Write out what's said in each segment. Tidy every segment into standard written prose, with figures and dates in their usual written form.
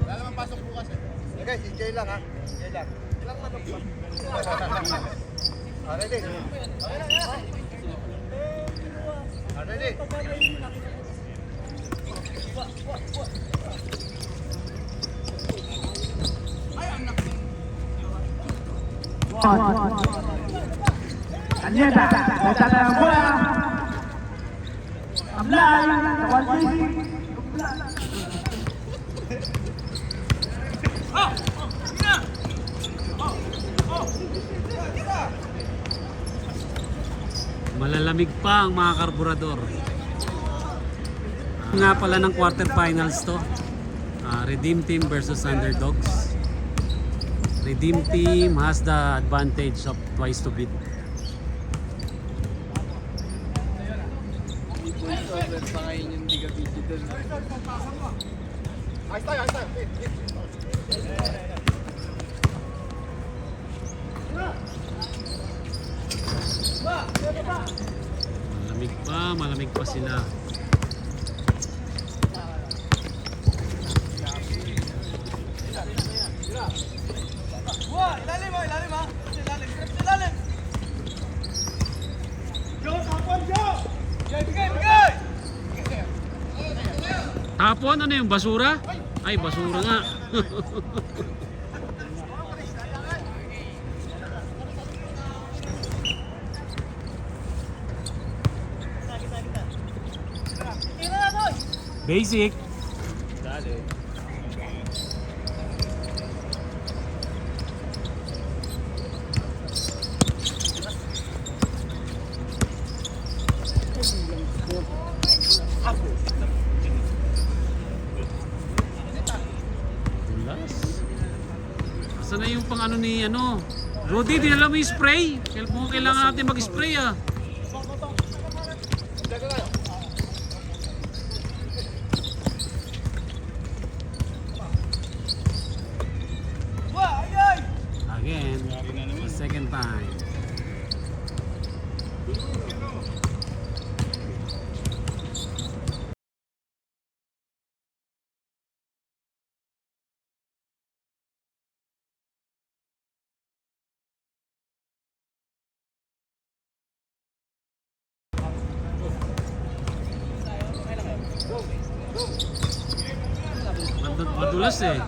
Wala naman pasok bukas eh. Okay, si Jay lang ha. Jay lang. Ilang manok ba? Ready? Ready? Anyeta, datang ng bola. Ablay, kawan sisi. Malalamig pa ang mga karburador. Nga pala ng quarterfinals to. Redeem Team versus Underdogs. Redeem Team has the advantage of twice to beat. Ayos tayo, ayos tayo. Malamig pa sila. Ilalim ha. Ilalim. Joe, tapon, Joe! Bigay! Tapon, ano yung basura? Ay, basura nga. Basic. Dali. Tulas. Asa na yung pang ano ni ano? Rudy, dinala mo yung spray. Kailangan natin mag-spray ah. Again, the second time. Madulas eh.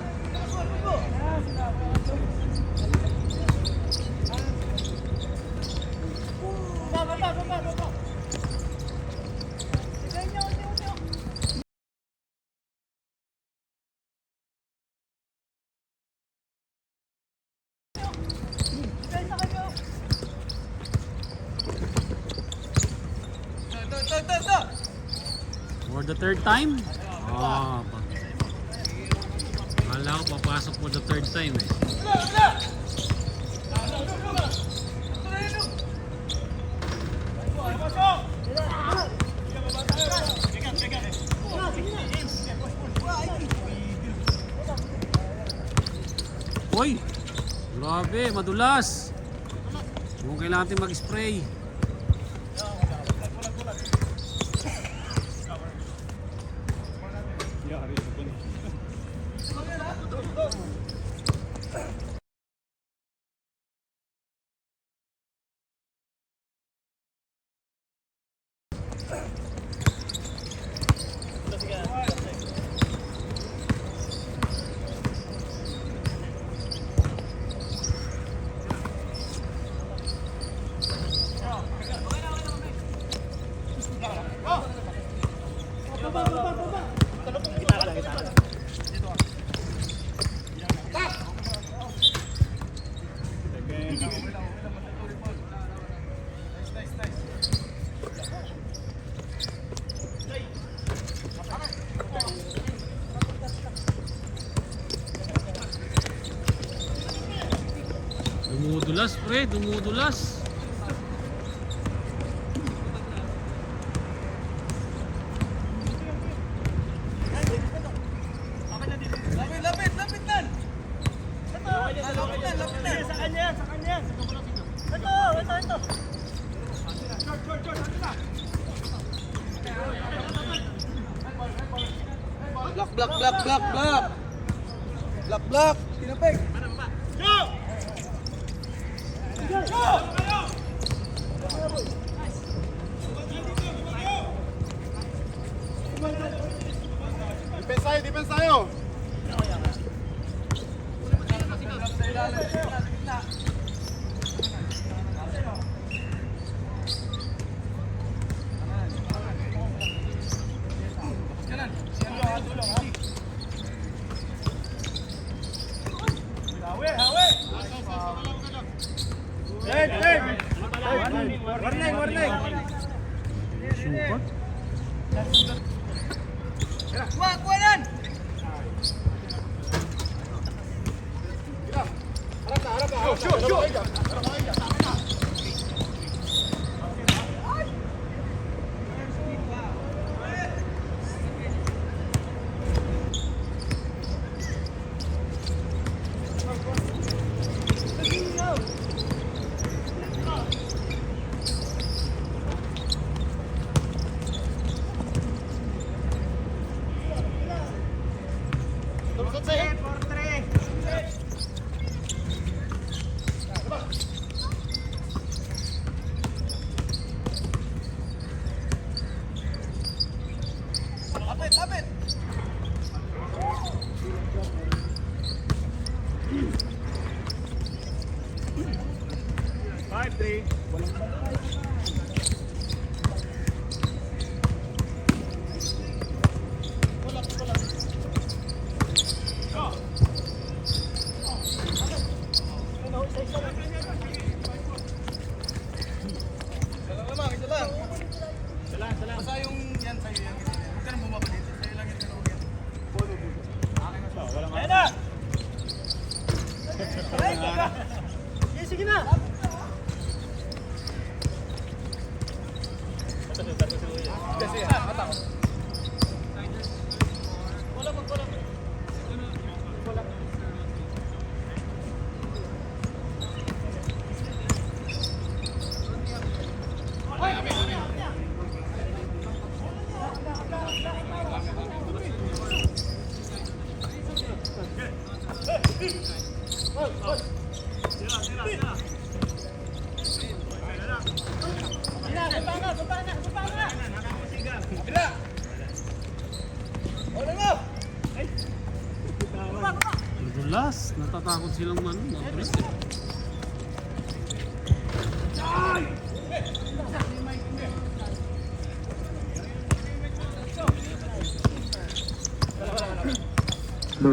For the third time? Akala ko papasok for the third time eh. Uy! Grabe, madulas! Kung kailangan natin mag-spray. Dumudulas pre, dumudulas. Lapit nan. Lapit nan. Sa kanya. Ito. George. Block. Tinapik. Defense tayo. Lapit. Basta yung yan sa'yo yan. Huwag ka nang bumaba dito. Sa'yo lang yan tinawagin. Ayan na! Sige na! Sige na, atang. Dulas, natatakot silang matras eh. No.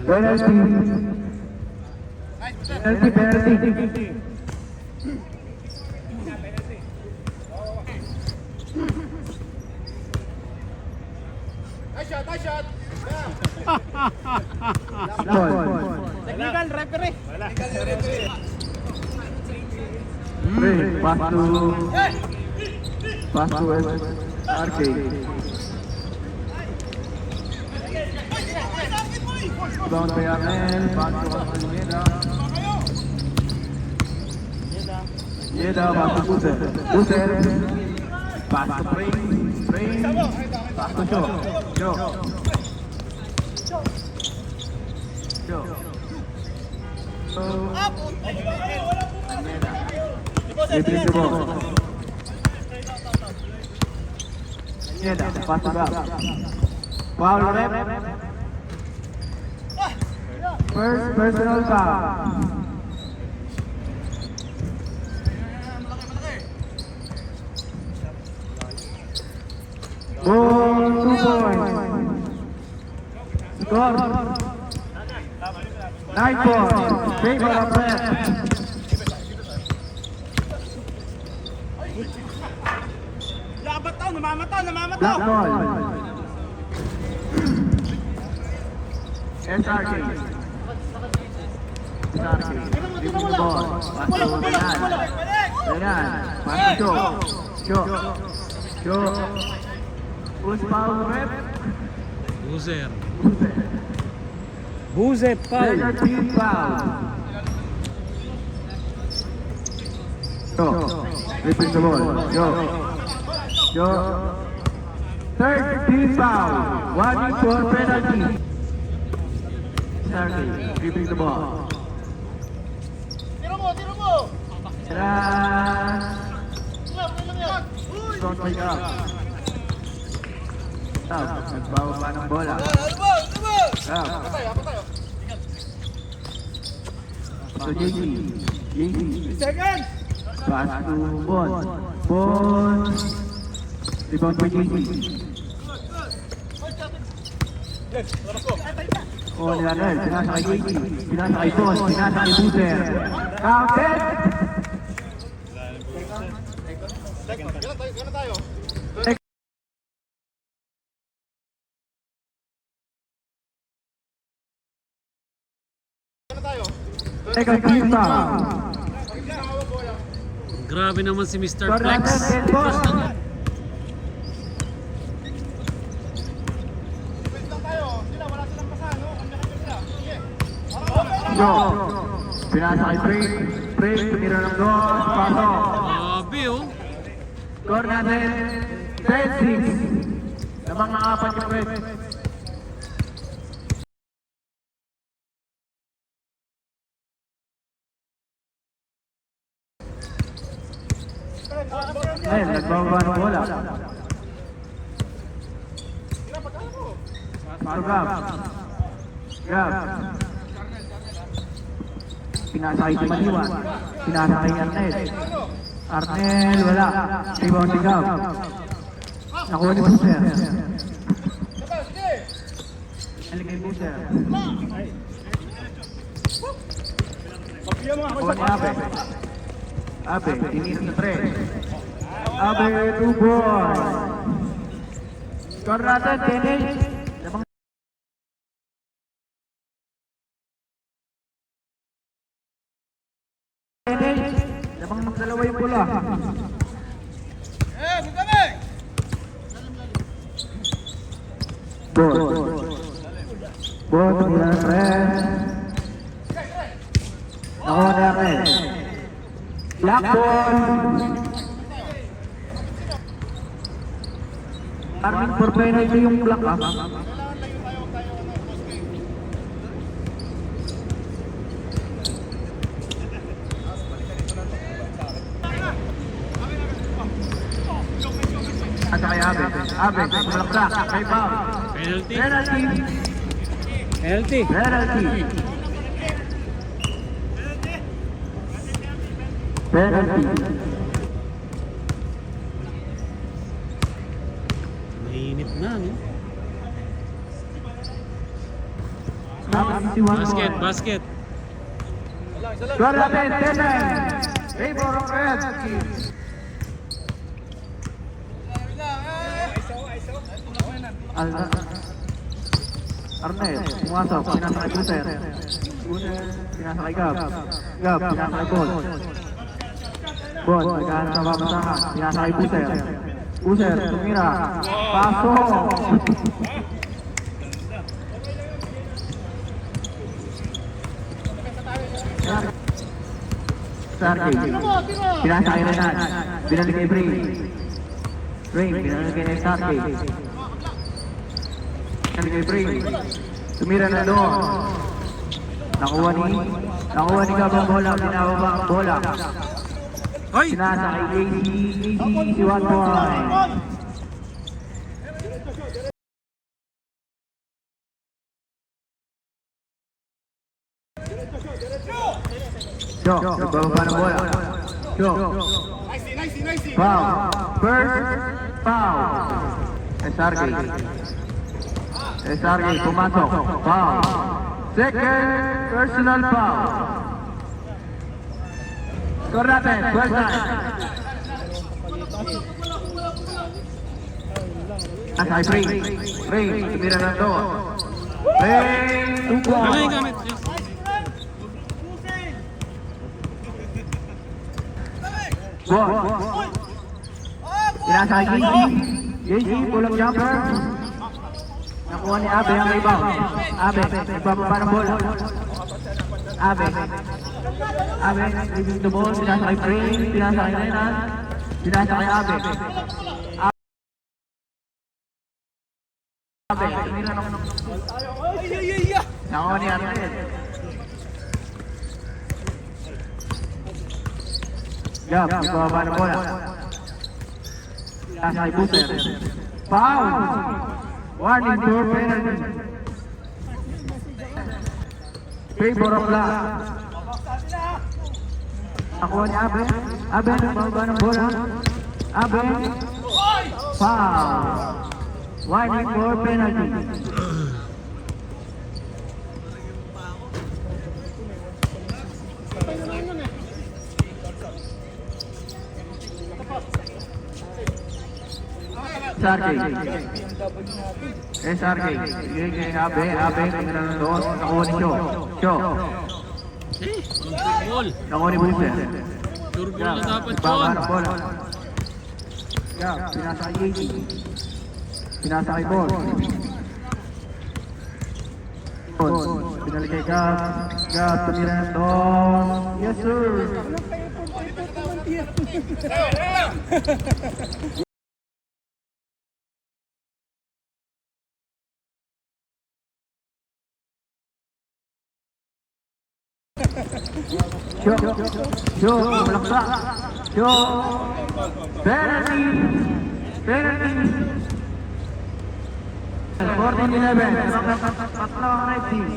Penalty. Nice shot. Technical referee. Pass to RK. Bound by Arnel, pass to Almeida. Yeda, pass to Buser. Pass to Spring. Pass to Joe. Retrieve the ball. Yeda, pass to Gab. Foul rep. First personal foul. Ball 2 points. Score 9 points. Favor of red. Namamataw. Black ball. SRK. Give the ball. Pass to Renan. Pass to Joe. Who's foul rep? Buzet foul. Team foul. Repeat the ball. Go. Third team foul. 1-4 penalty. Sargi, dribbling the ball. Tiro mo! Tara! Don't take up. Nagbawa pa ng bola. Ako tayo. So JC. Second! Pass to Bon. Bon. Rebound by JC. Oh, ni Ranel. Pinasa kay JC. Pinasa kay Bon. Pinasa kay Buser. Counted! Gana tayo. Second team foul. Grabe naman si Mr. Score Flex. natin, 10 points. Wala silang pasa, no? Kanya-kanya sila. Sige. Yo. Pinasa kay Frank. Tumira ng doon. Pasok. Grabe oh. Score natin 10-6. Lamang na apat yung Frank. Ayun, nagbaba ng bola. Paro Gab. Pinasa kay Maliwan. Pinasa kay Arnel. Arnel, wala. Rebound si Gab. Nakuha ni Buser. Balik kay Buser. Nakuha ni Abe. Abe, tinira sa 3. Abe, 2 boys. Score natin, 10-8. Lamang lamang magdalawa yung bola. Bugame! Bon, tinira sa 3. Nakuha ni Arnel. Black ball. Armin for penalty yung black ah. At kay Abe. Abe, malaksak. Kay foul. Penalty. Penalty. Penalty. Penalty. Penalty. Mainit na, no? Basket. Basket. Score natin, 10-9. Favor of Red. Arnel, pumasok, pinasa kay Buser. Buser, pinasa kay Gab. Gab, pinasa kay Bon. Bon, nagkahanap sa babasahan, pinasa kay Buser. Buser, tumira. Pasok! Sargi, pinasa kay Renan. Binalik kay Bray. Bray, binalik kay Sargi. Binalik kay Bray. Tumira na doon. Nakuha ni Gab ang bola, binababa ang bola. Hoy! Pinasa kay AC, si 1 point. Jo, nagbababa ng bola. Jo, Nice. foul. First foul. Sargi, pumasok. Foul. Second personal foul. Score natin, 12-9. Asay Ray, tumira na doon. Ray, 2 Ano yung points. gamit? Bon. Pinasa kay JC, pull-up jumper. Nakuha ni Abe ang rebound. Abe, nagbababa ng bola. Abe, releasing the ball. Pinasa kay Frame, pinasa kay Renan, pinasa kay Abe. Abe, tumira ng... Nako ni Arnel. Gab, nagbababa ng bola. Nasa kay Buser. Foul! Warning for penalty. Favor of Black. Nakuha ni Abe. Abe, nagbababa ng bola. Abe. Foul! Warning for penalty. Sarkey. Sarkey. Bigay kay Abe. Abe, tingnan na doon. Nakuha ni Cho. Cho. Ball. Nakuha ni Buser. Sure ball na dapat Baba yun. ng bola. Gab, pinasa kay Yegi. Pinasa kay Bon. Bon, pinalik kay Gab. Gab, tumira ng doon. Yes, sir. Cho, Cho, malaksa. Cho, penalty. Penalty. 14-11. Tatlo ang red team.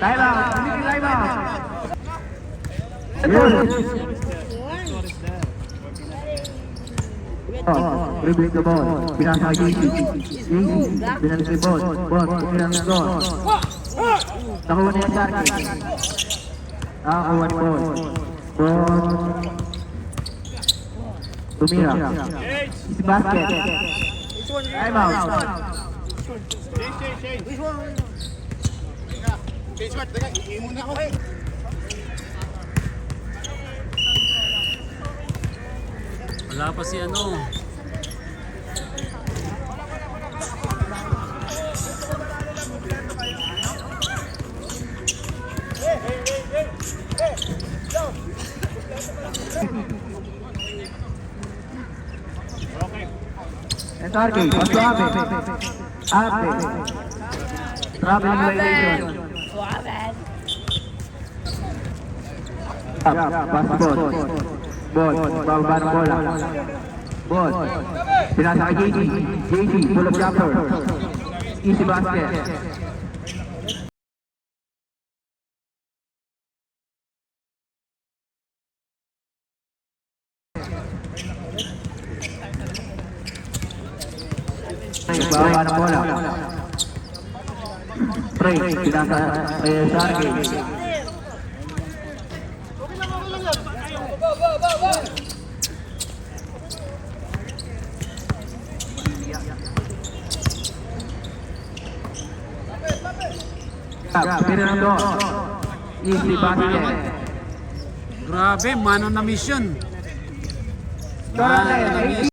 Time out. Hindi time out. Dribble the ball. Pinasa kay Yegi. Yegi. Binalik kay Bon. Bon. Tumira ng doon. Nakuha niya Sarkey. Nakakuha ni Bon. Bon. Tumira. Si basket. Time out. Wala pa si ano. Sarkey. Pasto Abe. Abe. Traveling violation. Pass ball. Ball, bababa ng bola. Ball. Pinasa kay JG. JG, pull up jumper. Easy basket. Bababa ng bola. Trey, pinasa kay Sarkey. Pira ng doon. Easy basket. Grabe, mano na mission. Mano na mission.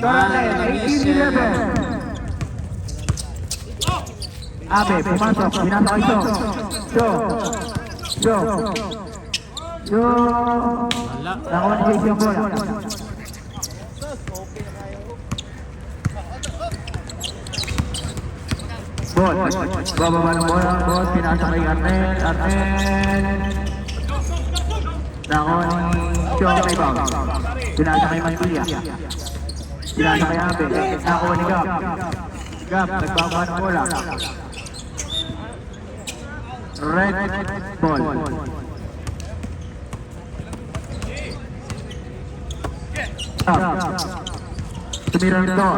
Mano na mission. Abe, pumasok. Pinasa kay Cho. Cho. Cho. Cho. Wala. Nakuha ni JG ang bola. Ball. Bababa ng bola. Ball. Pinasa kay Arnel. Arnel. Nakuha ni Cho ang rebound. Pinasa kay Mantilla. Pinasa kay Abe. Nakuha ni Gab. Gab. Nagbaba ng bola. Red ball. Tumira nito.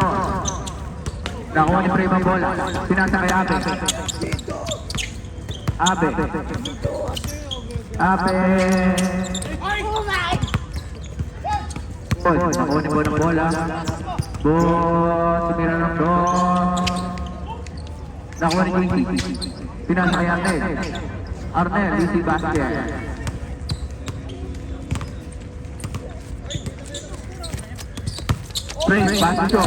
Nakuha ni Prima bola. Pinasa kay Abe. Abe. Abe. Ball. Nakuha ni Bon ang bola. Bon. Tumira nito. Nakuha ni Gigi. Pinasa kay Arnel. Arnel, easy basket. Prince, pass to Cho.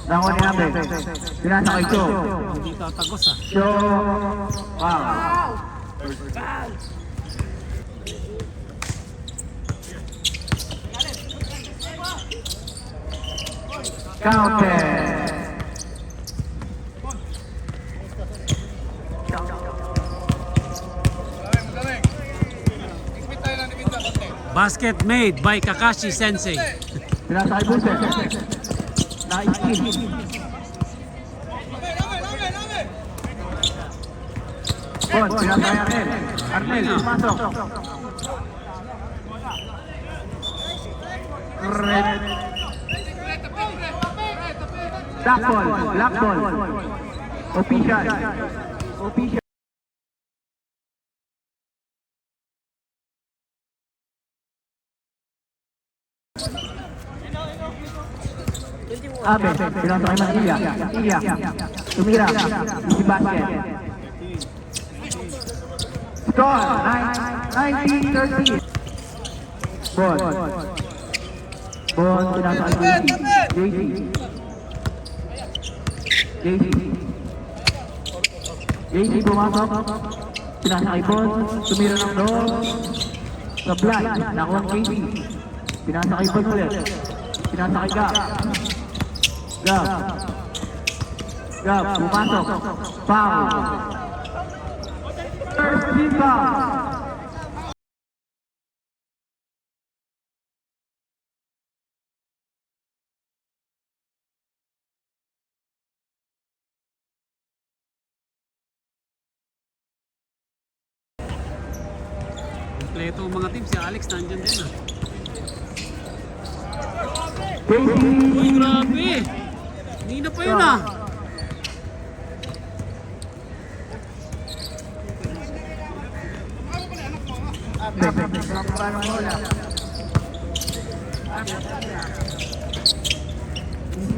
Nakuha ni Abe. Pinasa kay Cho. Hindi tatagos ah. Cho. Wow. Counter. Basket made by Kakashi Sensei. Pinasa kay Buse. Naikin. Bon, pinasa kay Arnel. Arnel, pumasok. Red. Black ball, black ball. Official. Official. Abe, pinasa kay Manila. Manila. Tumira. Easy basket. Score, 19-13. Bon. Bon, pinasa kay JC. JC pumasok. Pinasa kay Bon. Tumira ng doon. Sa Vlad. Nakuha ng JC. Pinasa kay Bon ulit. Pinasa kay Gab. Gab, pumasok. Foul. First team foul. Kompleto ang mga team. Si Alex nandyan din ah. JC. Uy, grabe! Hindi na pa yun ah.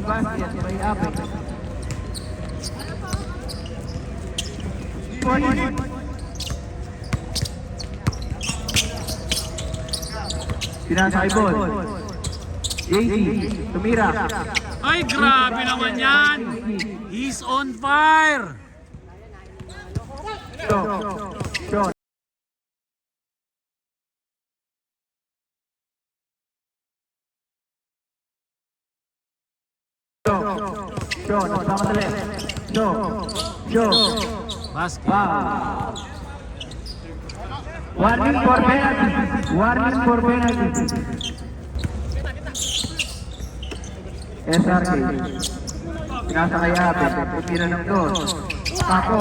Basket by Abe. Pinasa kay Bon. JC, tumira. Ay, grabe naman yan! He's on fire! Cho. Cho, nagpamadali. Cho. Basket. Wow. Warning for penalty. Warning for penalty. SRK. Pinasa kay Abe. Tumira ng doon. Ako.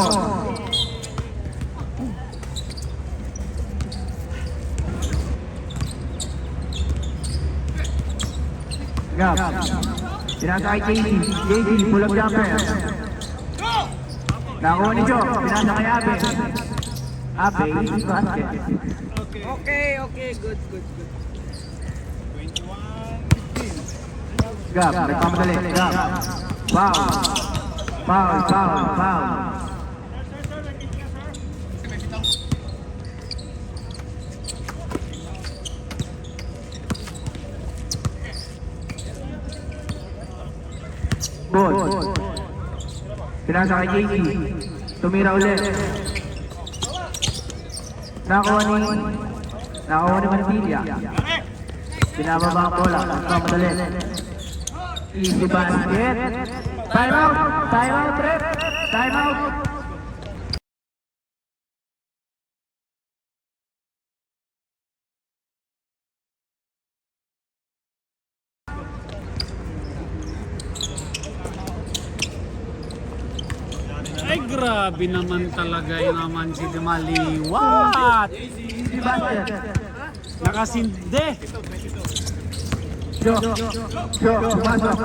Gab. Pinasa kay JC. JC, pull-up jumper. Nakuha ni Joe. Pinasa kay Abe. Abe, easy basket. Okay, good. Gab, nagpamadali. Gab. Foul. Bon. Pinasa kay JC. Tumira ulit. Nakuha ni Manila. Pinababa ang bola. Nagpamadali. Easy basket. Time out, ref. Time out. Ay, grabe naman talaga yun naman si Maliwat! Easy basket. Nakasinde! Jo, pumasok.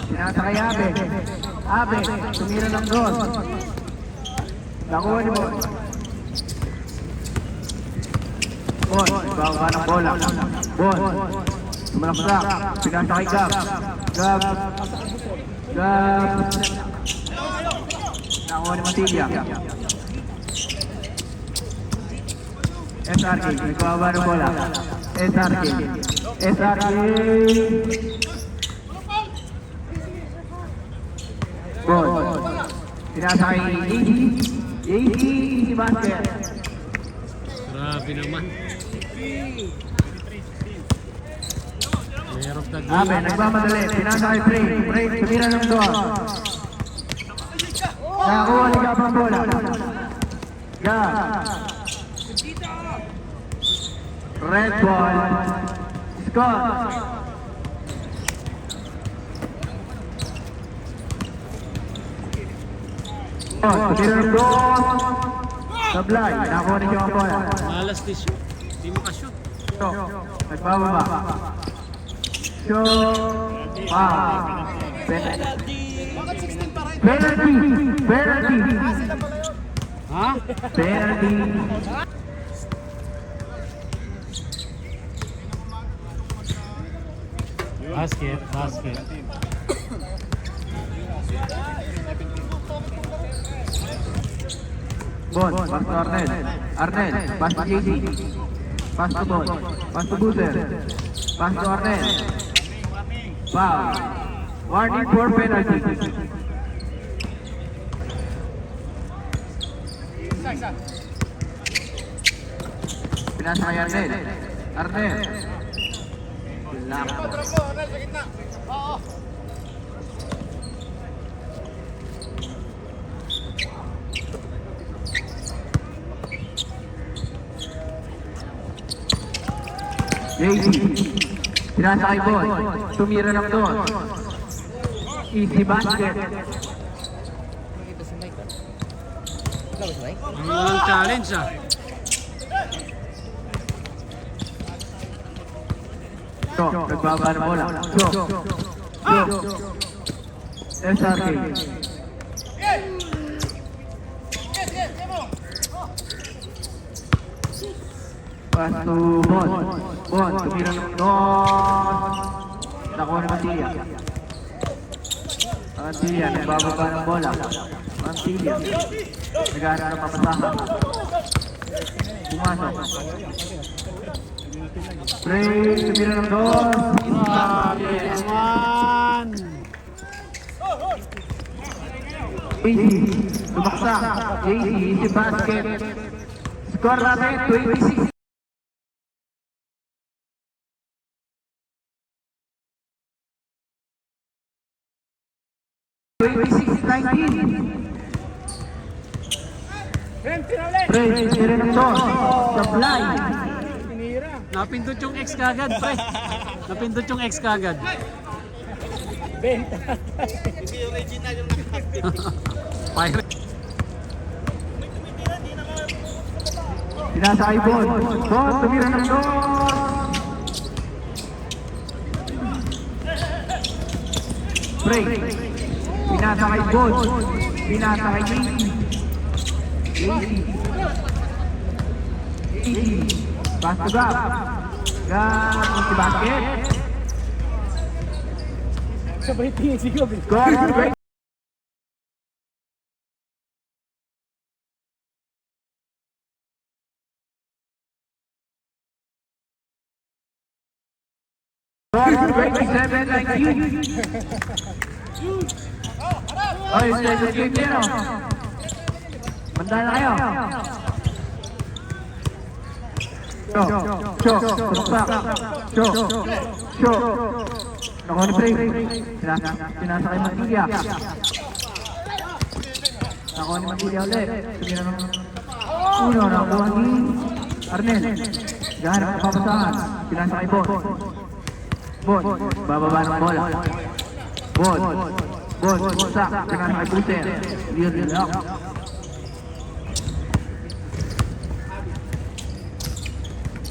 Pinasa kay Abe. Abe, tumira ng doon. Nakuha ni Bon. Bon, bababa ng bola. Bon, tumalaksak. Pinasa kay Gab. Gab. Nakuha ni Matilla. SRK, bababa ng bola. SRK. Pinasa kay AC. AC, easy basket. Grabe naman. Player of the Abe, game. nagmamadali. Pinasa kay Frey. Frey, tumira ng doon. Nakakuha ni Gab ang bola. Gab. Red ball. Scott. Tumira ng doon. Sablay. Nakakuha ni Gab ang bola. Malas ni shoot. Di makashoot. Nagbababa. Shoot. Penalty. Penalty. Penalty. Ha? Penalty. Basket, basket. Bon, pass to Arnel. Arnel, pass to JC. Pass to Bon. Pass to Boozer. Pass to Arnel. Foul. Warning for penalty. Pinasa kay Arnel. Arnel. Lock. Drop mo, Arnel, sa gitna. Oo. JC. Pinasa kay Bon. Tumira ng doon. Easy basket. Ang walang challenge ah. So, nagbaba ng bola. SRK. Pass to Bon. Bon, tumira ng doon. Nakuha ni Mantilla. Mantilla, nagbababa ng bola. Mantilla. Naghahanap ng papasahan. Pumasok. Frey, tumira ng doon. Naman! JC, lumaksak. JC, easy basket. Score natin, 26. Frey, tumira ng doon. Supply. Napindot yung X kagad, pre. Napindot yung X kagad. Hindi original yung Pirate. Pinasa kay Bon. Bon, tumira ng doon. Frey. Pinasa kay Bon. Pinasa kay JC. JC. Pass to Gab. Gab, easy basket. Sabay tingin si Gob. Score, great. Score, 27 like you. Oy, stay the game niya, no? Manda na kayo. Show. Nakuha ni Frey. Pinasa kay Mantilla. Nakuha ni Mantilla ulit. Tumira ng uno. Nakuha ni Arnel. Gahanap ng papasahan. Pinasa kay Bon. Bon. Bababa ng bola. Bon. Sak. Pinasa kay Boozer. Real lock.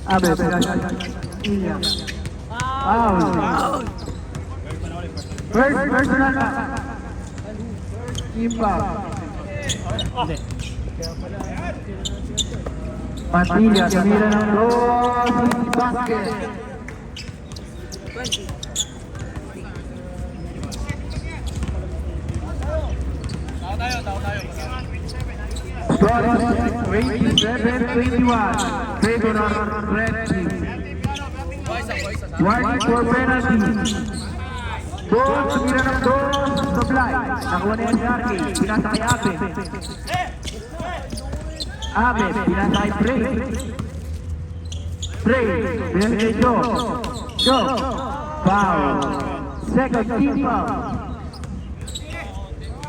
Abe, Ilya. Foul. First personal. Impact. Hindi. Mantilla, tumira ng Rose basket. Score is 27-21. Favor of Red Team. Warning for penalty. Bon, tumira ng dos, supply. Nakuha ni SRK, pinasa kay Abe. Abe, pinasa kay Bray. Bray, pinasa kay Joe. Joe, foul. Second team foul.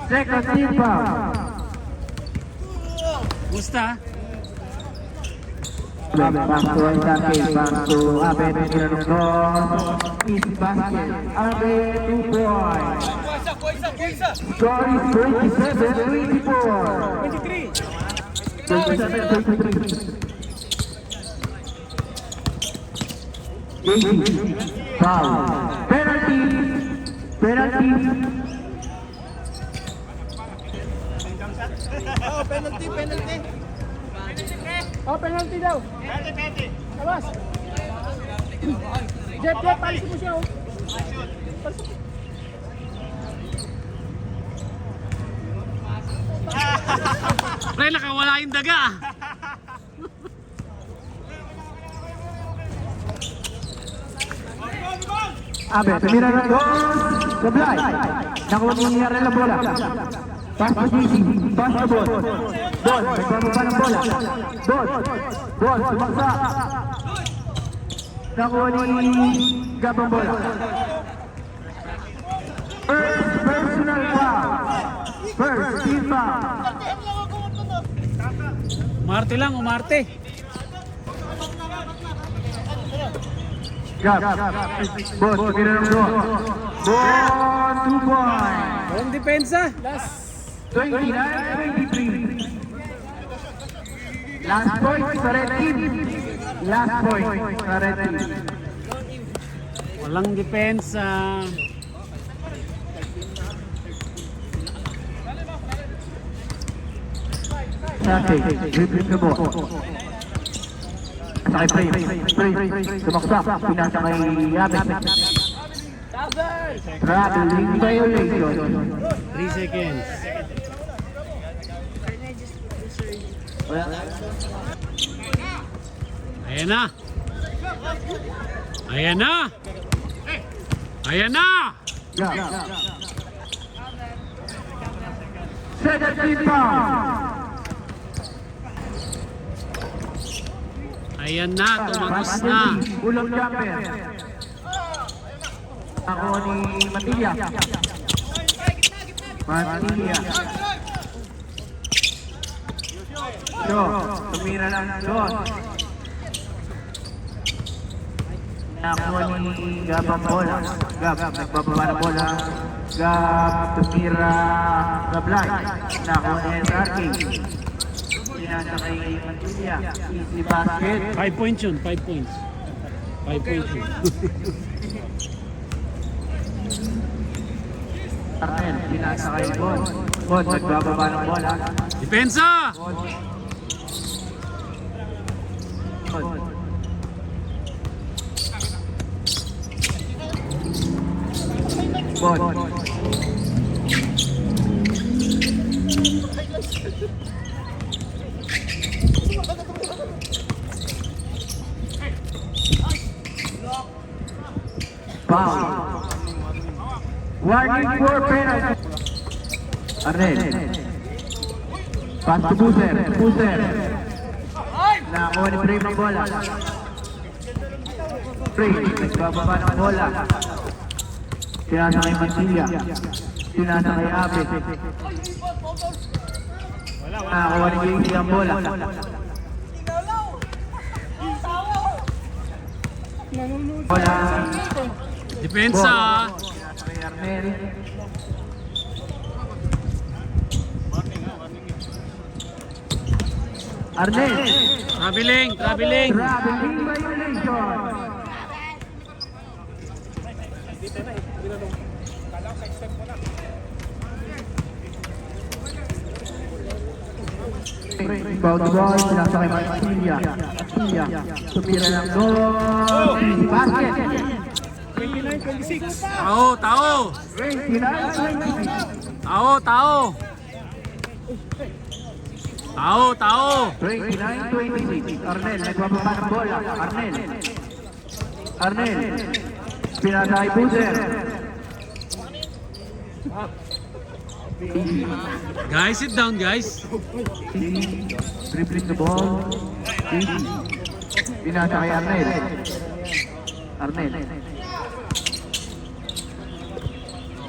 Second team foul. Musta? Abe, back to SRK, back to Abe, tumira ng dos. Easy basket. Abe, 2 points. Score is 27-24. 27-23. Foul. Penalty. Penalty. Oh, penalty, penalty. Oh, penalty daw. Awas. Jeff, palisin mo siya oh. Pre, nakawala yung daga. Abe, tumira ng dos. Supply. Nakuha ni Arnel ang bola. Pass to GC. Pass to Bon. Bon, nagbababa ng bola. Bon. Bon, sumaksa. Nakuha ni Gab ang bola. First personal foul. First team foul. Umarte lang, umarte. Gab. Bon, tumira ng dos. Bon, 2 points. Walang depensa. Last. 29-23. Last point sa red team. Last point sa red team. Walang depensa. Sake, dribbling na mo. Sa kay Pray. Sumaksak. Pinasa kay Yabes. Traveling violation. 3 seconds. Ayan na. Ayan na. Ayan na. Yeah. Second team foul. Ayan na. Tumagos na. Ulong jumper. Ako ni Matilla. Matilla. So, tumira lang doon. Nakuha ni Gab ang bola. Gab, nagbababa ng bola. Gab, tumira Gablay. Nakuha ni SRK. Pinasa kay Matilla. Easy basket. 5 points yun. 5 points. 5 points yun. Arnel, pinasa kay Bon. Bon, nagbababa ng bola. Depensa! Bon. Foul. Warning for penalty. Arnel. Pass to Buser. Buser. Nakuha ni Bray ng bola. Bray, nagbababa ng bola. Pinasa kay Matilla. Pinasa kay Abe. Nakuha ni Casey ang bola. Bola. Depensa! Pinasa kay Arnel. Arnel. Traveling! Traveling! Traveling violation. Foul the ball, pinasa kay Matilla. Matilla, tumira ng goal. Easy basket. 29-26. Tao! Tao! 29-26. Tao! Tao! Tao! Tao! 29-26. Arnel, nagbababa ng bola. Arnel. Arnel. Pinasa kay Buser. Guys, sit down guys. Dribbling the ball. Pinasa kay Arnel. Arnel.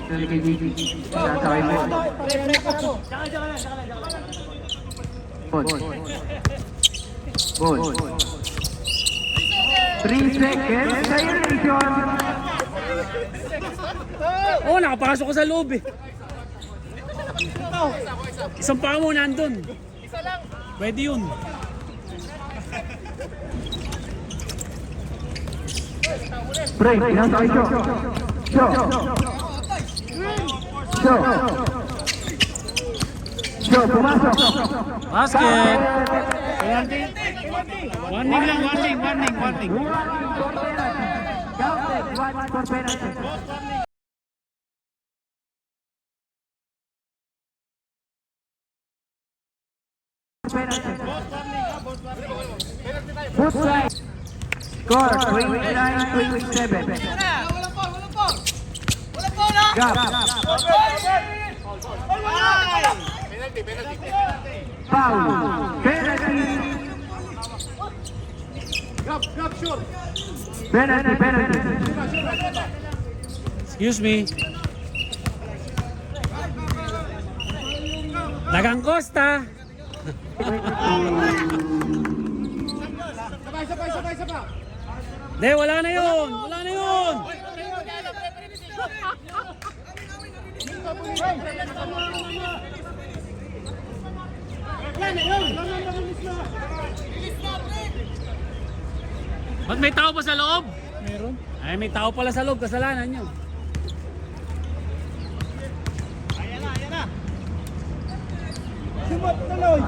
Dali kay Gigi. Pinasa kay Bon. Bon. 3 seconds. Violation. Oh, nakapasok ko sa loob eh. Isang paa mo nandun. Isa lang. Pwede yun. Break. Pinasa kay Shaw. Shaw. Shaw. Shaw, pumasok. Basket. Penalty. Warning lang, warning. Counted. 1 for penalty. Both sides. Score 29-27. Gap. Foul. Penalty. Gap, sure. Penalty. Excuse me. Dagang Costa. Sabay. De, wala na yun. Ba't may tao pa sa loob? Meron. Ay, may tao pala sa loob. Kasalanan nyo. Sumot tuloy.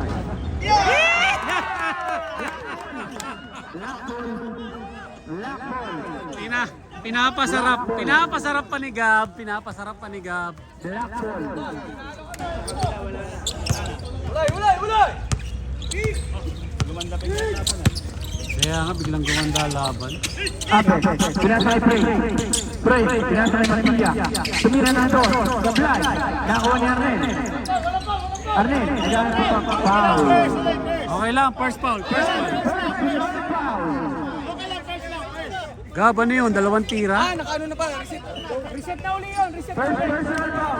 Pinapasarap pa ni Gab. Ulay! Kaya nga biglang gumanda laban. Ape. Pinasa kay Frey. Pinasa kay Matilla. Tumira na ito. Gablay. Nakuha ni Arnel. Nagahan pa foul. Okay lang, first foul. Gab, ano yun? 2 tira? Nakaano na pa? Reset na uli yun. Reset na First uli. personal foul.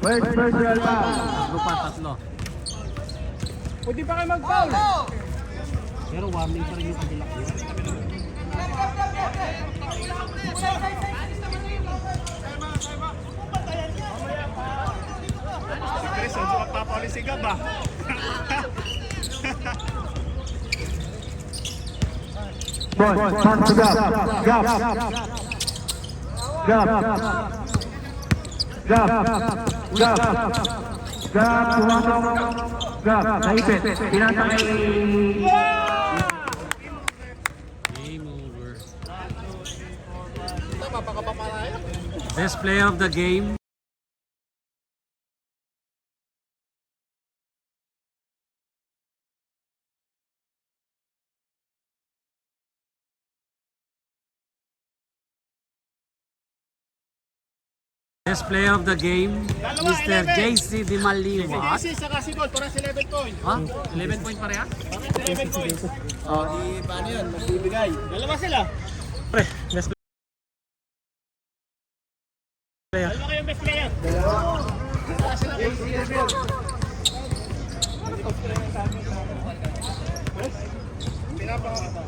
First personal foul. Tatlo pa, tatlo. Pwede pa kayo mag-foul. Pero warning pa rin yung kabila. Chris, ano ka papaulit si Gab ah? Bon, pass to Gab. Pumasok. Gab, naipit. Pinasa kay... Game over. Tama, baka pamaraya. Best player of the game. Best player of the game, Mr. JC Di Maliwa. Easy, saka si Gold, para sa 11 point. Ha? 11 point pareha? 11 point. Di paano yun? Magbibigay. Dalawa sila. Pre, best player. Dalawa kayong best player. Pinapakita.